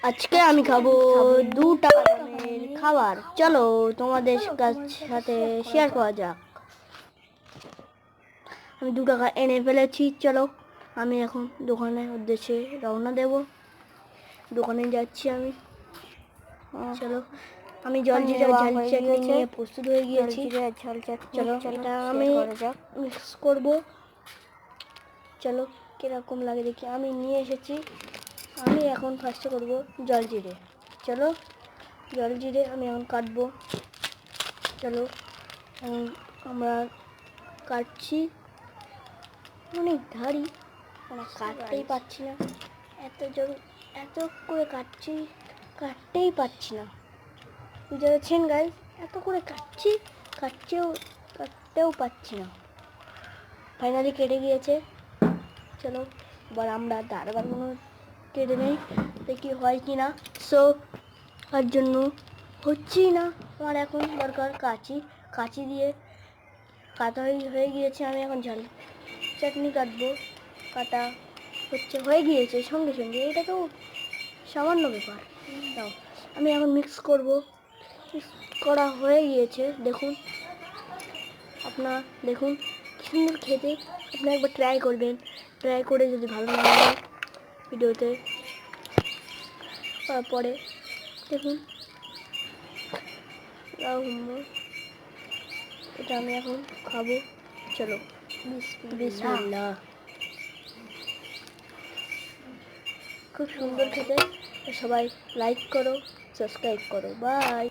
আজকে আমি খাবো 2 টাকা দামের খাবার। চলো তোমাদের সাথে শেয়ার করা যাক। আমি 2 টাকা এনে ফেলেছি। চলো আমি এখন দোকানের উদ্দেশ্যে রওনা দেব। দোকানে যাচ্ছি আমি। চলো আমি জলজিরা ঝাল চাটনি নিয়ে প্রস্তুত হয়ে গিয়েছি। চলো এটা আমি মিক্স করব। চলো কিরকম লাগে দেখি। আমি নিয়ে এসেছি। আমি এখন ফার্স্টে করব জলজিরে। চলো জলজিরে আমি এখন কাটবো। চলো আমরা কাটছি। অনেক ধারি, আমরা কাটতেই পারছি না। এত করে কাটতেই পারছি না। বুঝতে পারছেন গাইস? এত করে কাটতেও পারছি না। ফাইনালি কেটে গিয়েছে। চলো এবার আমরা দাঁড়াবারগুলো কেটে নেই, দেখি হয় কি না। সো তার জন্য হচ্ছেই না। আমার এখন দরকার কাঁচি দিয়ে কাটা হয়ে গিয়েছে। আমি এখন ঝাল চাটনি কাটবো। কাটা হয়ে গিয়েছে সঙ্গে সঙ্গে। এটা তো সামান্য ব্যাপার। তাও আমি এখন মিক্স করা হয়ে গিয়েছে। দেখুন, আপনারা দেখুন কি সুন্দর খেতে। আপনারা একবার ট্রাই করবেন। ট্রাই করে যদি ভালো না লাগে ভিডিওতে তারপরে দেখুন। এটা আমি এখন খাবো। চলো বিসমিল্লাহ। খুব সুন্দর খেতে। সবাই লাইক করো, সাবস্ক্রাইব করো। বাই।